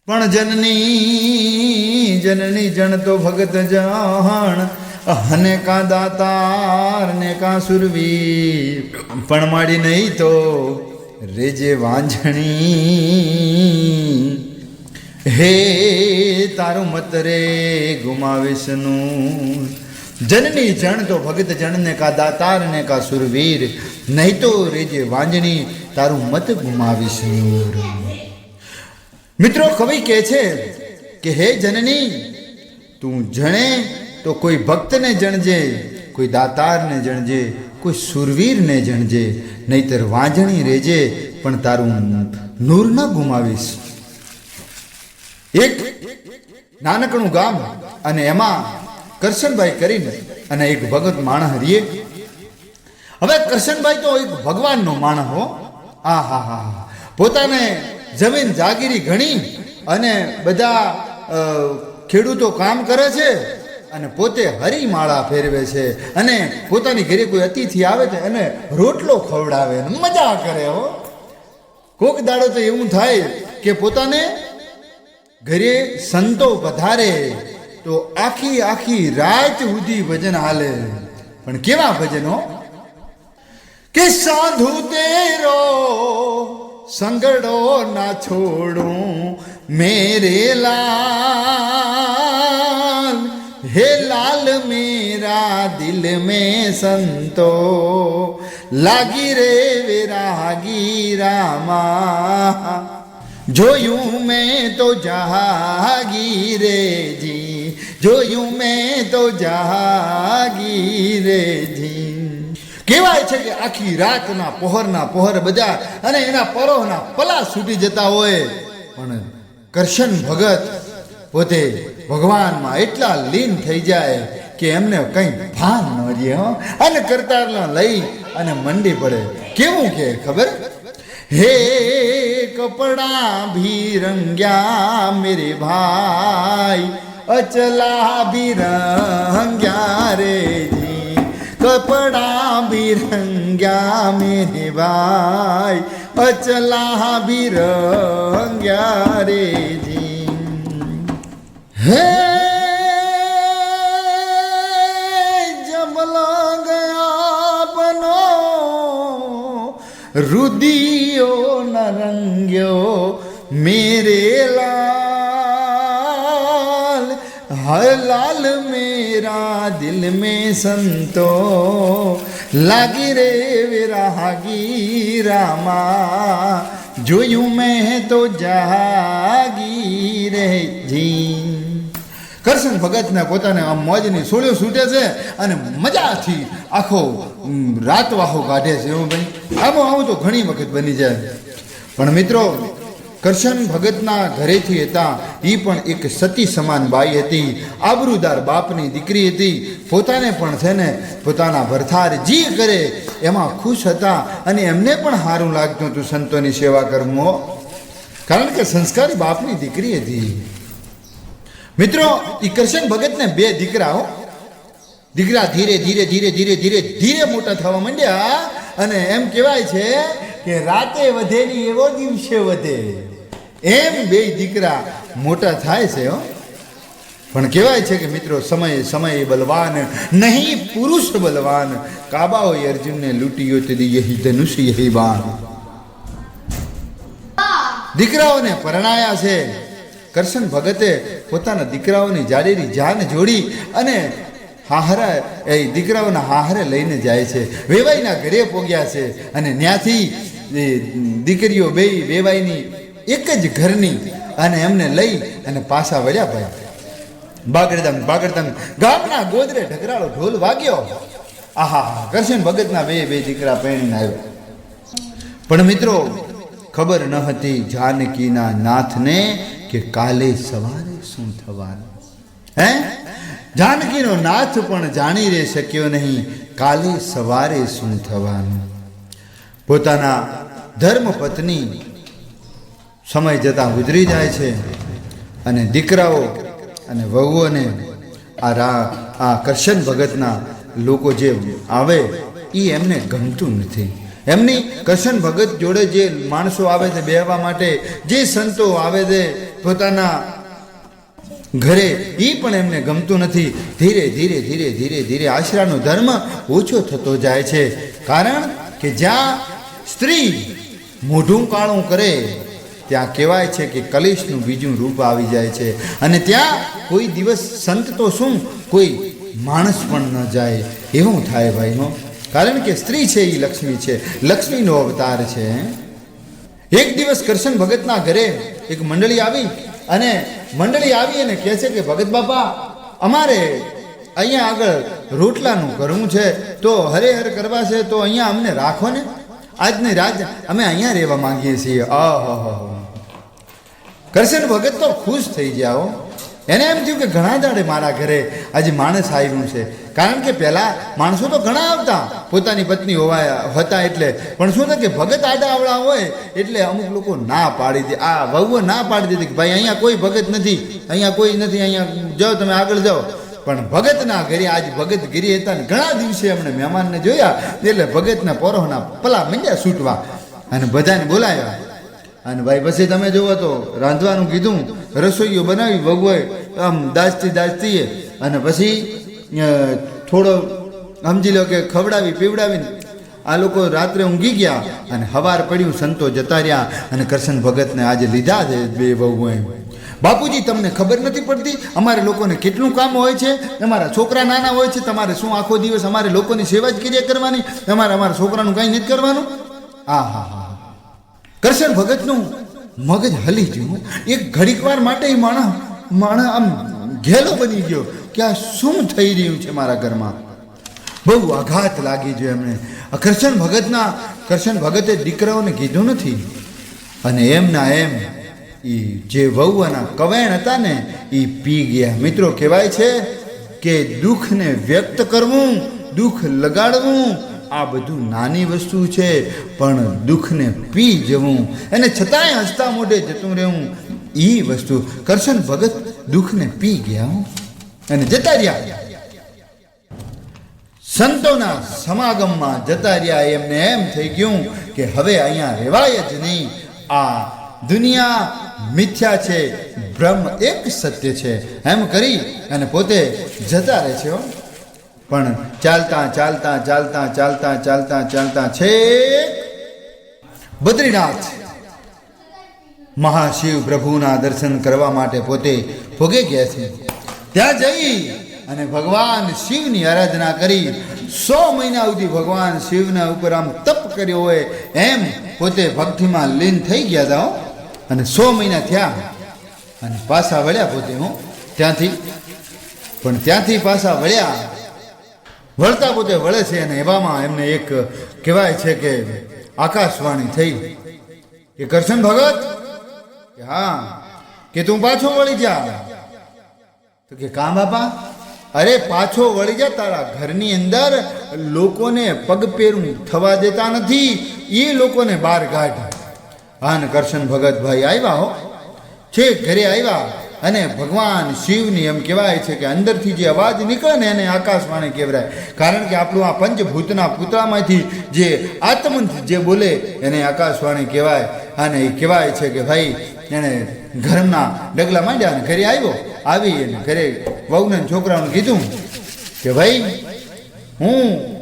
પણ જનની જનની જણ તો ભગત જાણ અને કા દાતાર ને કા સુરવીર પણ માડી નહીં તો રેજે વાંઝણી હે તારું મત રે ગુમાવીશનું જનની જણ તો ભગત જણ ને કા દાતાર ને કા સુરવીર નહીં તો રેજે વાંઝણી તારું મત ગુમાવીશનું મિત્રો કવિ કહે છે કે હે જનની તું જણે તો કોઈ ભક્તને જણજે, કોઈ દાતારને જણજે, કોઈ સુરવીરને જણજે, નહીતર વાંઝણી રહેજે પણ તારું નૂર ન ગુમાવીશ. એક નાનકડું ગામ અને એમાં કરશનભાઈ કરીને અને એક ભગત માણસ હરીએ. હવે કરશનભાઈ તો એક ભગવાનનો માણસ હો. આ હા હા પોતાને જમીન જાગીરી ઘણી અને બધા ખેડૂતો કામ કરે છે અને પોતે હરિમાળા ફેરવે છે અને પોતાની ઘરે કોઈ અતિથિ આવે છે અને રોટલો ખવડાવે મજા કરે હો. કોક દાડો તો એવું થાય કે પોતાને ઘરે સંતો પધારે તો આખી આખી રાત સુધી ભજન હાલે. પણ કેવા ભજનો કે સાધુ તેરો સંગડો ના છોડું મેરે લાલ, હે લાલ મેરા દિલ में संतो लागी रे विरागी रामा જોયું મેં તો જાગી રે જી, જોયું મેં તો જાગી રે જી. કહેવાય છે કે આખી રાતના પહોર બધા અને એના પરોહના પલા છૂટી જતા હોય પણ કરશન ભગત પોતે ભગવાનમાં એટલા લીન થઈ જાય કે એમને કંઈ ભાન ન રહે અને કરતારલા લઈ અને મંડી પડે. કેવું કે ખબર, હે કપડા ભી રંગ્યા મેરે ભાઈ, અચલા ભી રંગ્યા રે જી, કપડા ભી રંગ્યા મેરે ભાઈ, અચલા ભી રંગ્યા રે જી. હે જમલા ગયા બનો रुदियो न रंग्यो मेरे लाल, हर लाल मेरा दिल में संतो लागी रे विरागी रामा જોયું મેં તો જાગી રે જી. કરશન ભગતને પોતાને આમ મોજની સોળીઓ છૂટે છે અને મજાથી આખો રાતવાહો કાઢે છે. એવું ભાઈ આવું તો ઘણી વખત બની જાય. પણ મિત્રો કરશન ભગતના ઘરેથી હતા એ પણ એક સતી સમાન બાઈ હતી, આબરૂદાર બાપની દીકરી હતી. પોતાને પણ છે ને પોતાના ભરથાર જી કરે એમાં ખુશ હતા અને એમને પણ સારું લાગતું હતું સંતોની સેવા કરવું, કારણ કે સંસ્કારી બાપની દીકરી હતી. મિત્રો એ કરશન ભગતને બે દીકરા હો. દીકરા ધીરે ધીરે ધીરે ધીરે ધીરે ધીરે મોટા થવા માંડ્યા અને એમ કહેવાય છે કે રાતે વધે ની એવો દિવસે વધે એમ બે દીકરા મોટા થાય છે હો. પણ કહેવાય છે કે મિત્રો સમય સમય બલવાન નહીં પુરુષ બલવાન, કાબાઓ અર્જુનને લૂંટ્યો તે યહી ધનુષ યહી બાણ. દીકરાઓને પરણાયા છે. કરશન ભગતે પોતાના દીકરાઓની જાડેરી જાન જોડી અને હાહરા એ દીકરાઓના હાહરે લઈને જાય છે. વેવાઈના ઘરે પોગ્યા છે અને ત્યાંથી દીકરીઓ બે વેવાઈની એક જ ઘરની અને એમને લઈ અને પાછા વળ્યા ભાઈ. બાગડદમ બાગડદમ ગામના ગોદરે ઢગરાળો ઢોલ વાગ્યો. આહા કરશન ભગતના બે દીકરા પરણીને આવ્યા. પણ મિત્રો ખબર ન હતી જાનકીના નાથને કે કાલે સવારે શું થવાનું. હે જાનકીનો નાથ પણ જાણી રહી શક્યો નહીં કાલે સવારે શું થવાનું. પોતાના ધર્મ પત્ની સમય જતાં ગુજરી જાય છે અને દીકરાઓ અને વહુઓને આ કરશન ભગતના લોકો જે આવે એ એમને ગમતું નથી. એમની કરશન ભગત જોડે જે માણસો આવે છે બેહવા માટે, જે સંતો આવે છે પોતાના ઘરે, એ પણ એમને ગમતું નથી. ધીરે ધીરે ધીરે ધીરે ધીરે આશરાનો ધર્મ ઓછો થતો જાય છે. કારણ કે જ્યાં સ્ત્રી મોઢું કાળું કરે ત્યાં કહેવાય છે કે કલેશનું બીજું રૂપ આવી જાય છે. અને ત્યાં કોઈ દિવસ સંત તો શું, કોઈ માણસ પણ ન જાય એવું થાય ભાઈનો. કારણ કે સ્ત્રી છે એ લક્ષ્મી છે, લક્ષ્મીનો અવતાર છે. એક દિવસ કરશન ભગતના ઘરે એક મંડળી આવી અને કહે છે કે ભગત બાપા, અમારે અહીંયા આગળ રોટલાનું કરવું છે, તો હરે હર કરવા છે, તો અહીંયા અમને રાખો ને, આજની રાત અમે અહીંયા રહેવા માંગીએ છીએ. કરશન ભગત તો ખુશ થઈ ગયા હો. એને એમ થયું કે ઘણા દાડે મારા ઘરે આજે માણસ આવ્યું છે. કારણ કે પહેલાં માણસો તો ઘણા આવતા પોતાની પત્ની હતા એટલે, પણ શું થાય કે ભગત આડાવડા હોય એટલે અમુક લોકો ના પાડી દે. આ વહુઓ ના પાડી દીધી કે ભાઈ અહીંયા કોઈ ભગત નથી, અહીંયા કોઈ નથી, અહીંયા જાઓ તમે આગળ જાઓ. પણ ભગતના ઘરે આજ ભગતગીરી હતા ને ઘણા દિવસે એમણે મહેમાનને જોયા એટલે ભગતના પોરોના પલા મંડ્યા છૂટવા અને બધાને બોલાવ્યા. અને ભાઈ પછી તમે જુઓ તો રાંધવાનું કીધું, રસોઈઓ બનાવી ભગવાઈ આમ દાજતી અને પછી થોડો સમજી લો કે ખવડાવી પીવડાવીને આ લોકો રાત્રે ઊંઘી ગયા અને હવાર પડ્યું, સંતો જતા રહ્યા અને કરશન ભગતને આજે લીધા છે બે વહુએ. બાપુજી તમને ખબર નથી પડતી અમારે લોકોને કેટલું કામ હોય છે, અમારા છોકરા નાના હોય છે, તમારે શું આખો દિવસ અમારે લોકોની સેવા જ કર્યા કરવાની, અમારા છોકરાનું કાંઈ નથી કરવાનું. હા કરશન ભગતનું મગજ હલી ગયું. એક ઘડીક વાર માટે માણસ આમ ઘેલો બની ગયો કે આ શું થઈ રહ્યું છે મારા ઘરમાં. બહુ આઘાત લાગી ગયો એમને. કરશન ભગતે દીકરાઓને કીધું નથી અને એમના એમ એ જે વહુના કવેણ હતા ને એ પી ગયા. મિત્રો કહેવાય છે કે દુઃખને વ્યક્ત કરવું, દુઃખ લગાડવું આ બધું નાની વસ્તુ છે, પણ દુઃખને પી જવું અને છતાંય હસતા મોઢે જતું રહેવું એ વસ્તુ. કરશન ભગત દુઃખને પી ગયા અને જતા રહ્યા. સંતોના સમાગમમાં જતા રહ્યા. એમને એમ થઈ ગયું કે હવે અહીંયા રહેવાય જ નહીં, આ દુનિયા મિથ્યા છે, બ્રહ્મ એક સત્ય છે, એમ કરી અને પોતે જતા રહે છે. પણ ચાલતા છે બદ્રીનાથ મહાશિવ પ્રભુના દર્શન કરવા માટે પોતે ભોગે ગયા છે. ત્યાં જઈ અને ભગવાન શિવની આરાધના કરી 100 મહિના સુધી ભગવાન શિવના ઉપર આમ તપ કર્યો હોય એમ પોતે ભક્તિમાં લીન થઈ ગયા હતા. અને 100 મહિના થયા અને પાછા વળ્યા પોતે ત્યાંથી પાછા વળતા પોતે વળે છે અને એવામાં એમને એક કહેવાય છે કે આકાશવાણી થઈ કે કરશન ભગત, હા કે તું પાછો વળી જા. તો કે કાં બાપા? અરે પાછો વળી જા, તારા ઘરની અંદર લોકોને પગ પેરું થવા દેતા નથી, એ લોકોને બહાર કાઢ. અને કરશન ભગત ભાઈ આવ્યા હો, છેક ઘરે આવ્યા અને ભગવાન શિવની એમ કહેવાય છે કે અંદરથી જે અવાજ નીકળે ને એને આકાશવાણી કહેવાય. કારણ કે આપણું આ પંચભૂતના પૂતળામાંથી જે આત્મંત જે બોલે એને આકાશવાણી કહેવાય. અને એ કહેવાય છે કે ભાઈ એણે ઘરના ડગલા માંડ્યા અને ઘરે આવી અને ઘરે વહુને છોકરાઓને કીધું કે ભાઈ હું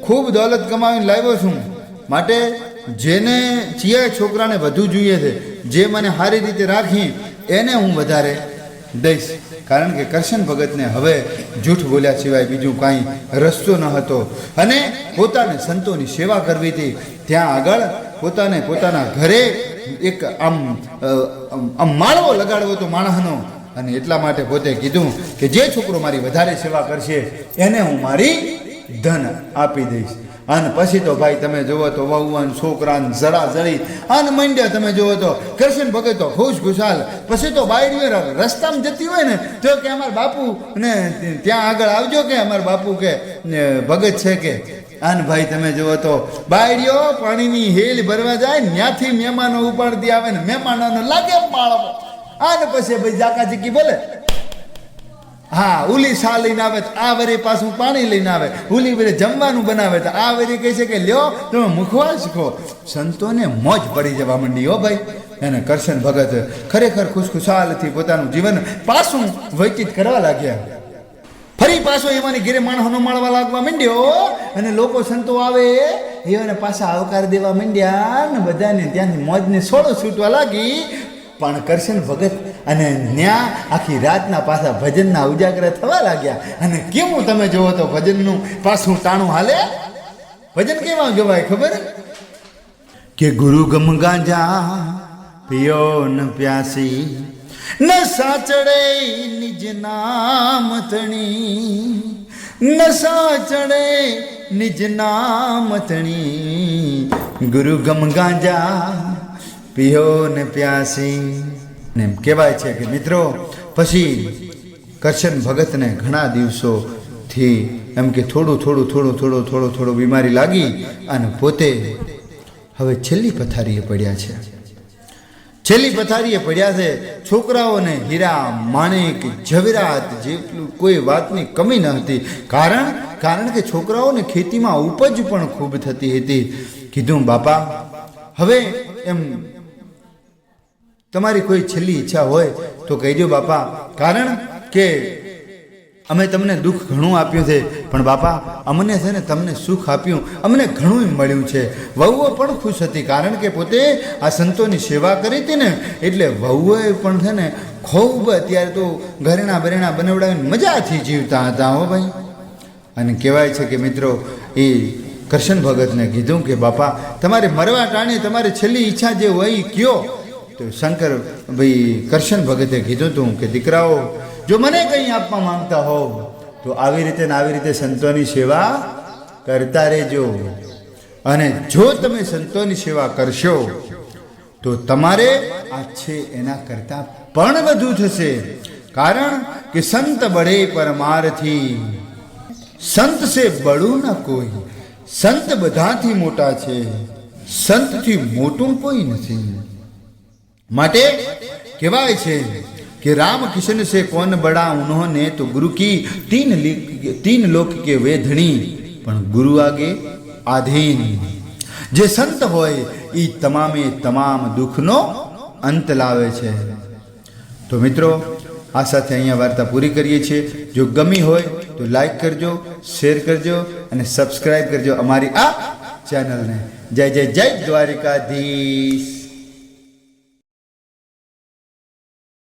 ખૂબ દોલત કમાવીને લાવ્યો છું, માટે જેને ચિયા છોકરાને વધુ જોઈએ છે, જે મને સારી રીતે રાખી એને હું વધારે દઈશ. કારણ કે કરશન ભગતને હવે જૂઠ બોલ્યા સિવાય બીજું કાંઈ રસ્તો ન હતો અને પોતાને સંતોની સેવા કરવી હતી. ત્યાં આગળ પોતાના ઘરે એક આમ માળવો લગાડવો હતો માણસનો, અને એટલા માટે પોતે કીધું કે જે છોકરો મારી વધારે સેવા કરશે એને હું મારી ધન આપી દઈશ. અને પછી તો ભાઈ તમે જુઓ તો વહુવાન છોકરાને જડી અને મંડ્યા. તમે જુઓ તો કરશન ભગત તો ખુશાલ. પછી તો બાયડીઓ રસ્તામાં જતી હોય ને તો કે અમારા બાપુ ને ત્યાં આગળ આવજો, કે અમારા બાપુ કે ભગત છે કે. અને ભાઈ તમે જુઓ તો બાયડીઓ પાણીની હેલ ભરવા જાય, ત્યાંથી મહેમાનો ઉપાડતી આવે ને મહેમાનોને લાગે માળવો. અને પછી ભાઈ જાકા ચીકી બોલે હા ઉલી સા લઈને આવે તો આ વરે પાછું પાણી લઈને આવે, ઉલી વરે જમવાનું બનાવે તો આ વરે કહે છે કે લ્યો તમે મુખવા શીખો. સંતોને મોજ પડી જવા માંડી હો ભાઈ. અને કરશન ભગત ખરેખર ખુશખુશાલથી પોતાનું જીવન પાછું વ્યતીત કરવા લાગ્યા. ફરી પાછો એમાંની ઘેરે માણસોનો મળવા લાગવા માંડ્યો અને લોકો સંતો આવે એવાને પાછા આવકાર દેવા માંડ્યા ને બધાને ત્યાંથી મોજની સોળો છૂટવા લાગી. પણ કરશન ભગત અને ન્યા આખી રાતના પાછા ભજનના ઉજાગરા થવા લાગ્યા. અને કેવું તમે જોવો તો ભજનનું પાછું ટાણું હાલે. ભજન કેવા ગવાય ખબર કે ગુરુ ગમ ગાંજા પિયો ન પ્યાસી ન સાચડે નિજ નામ તણી, ન સાચડે નિજ નામ તણી, ગુરુ ગમ ગાંજા પિયો ને પ્યાસી. ને એમ કહેવાય છે કે મિત્રો પછી કરશન ભગતને ઘણા દિવસોથી એમ કે થોડું બીમારી લાગી અને પોતે હવે છેલ્લી પથારીએ પડ્યા છે. છેલ્લી પથારીએ પડ્યા છે. છોકરાઓને હીરા માણેક ઝવેરાત જેટલું કોઈ વાતની કમી ન હતી. કારણ કે છોકરાઓને ખેતીમાં ઉપજ પણ ખૂબ થતી હતી. કીધું બાપા હવે એમ તમારી કોઈ છેલ્લી ઈચ્છા હોય તો કહેજો બાપા, કારણ કે અમે તમને દુઃખ ઘણું આપ્યું છે પણ બાપા અમને છે ને તમને સુખ આપ્યું, અમને ઘણું મળ્યું છે. વહુઓ પણ ખુશ હતી કારણ કે પોતે આ સંતોની સેવા કરી હતી ને એટલે વહુઓએ પણ છે ને ખૂબ અત્યારે તો ઘરેણા બરેણા બનાવડાવીને મજાથી જીવતા હતા હો ભાઈ. અને કહેવાય છે કે મિત્રો એ કરશન ભગતને કીધું કે બાપા તમારે મરવા ટાણે તમારી છેલ્લી ઈચ્છા જે હોય કયો. તો શંકર ભાઈ કરશન ભગતે કીધું હતું કે દીકરાઓ જો મને કંઈ આપવા માંગતા હોવ તો આવી રીતે ને આવી રીતે સંતોની સેવા કરતા રહેજો. અને જો તમે સંતોની સેવા કરશો તો તમારે આ છે એના કરતાં પણ વધુ થશે. કારણ કે સંત બળે પરમારથી, સંત સે બળું ન કોઈ. સંત બધાથી મોટા છે, સંતથી મોટું કોઈ નથી. માટે કહેવાય છે कि राम किशन से कौन बड़ा उन्होंने तो गुरु की तीन लोक के वेधणी पण गुरु आगे आधीन. जे संत होय ई तमामे तमाम दुखनो अंत लावे छे. तो मित्रों आ साथे अहींया वार्ता पूरी करीए छीए. जो गमी होय तो लाइक करजो, शेर करजो अने सब्सक्राइब करजो अमारी आ चैनल ने. जय जय जय द्वारिकाधीश.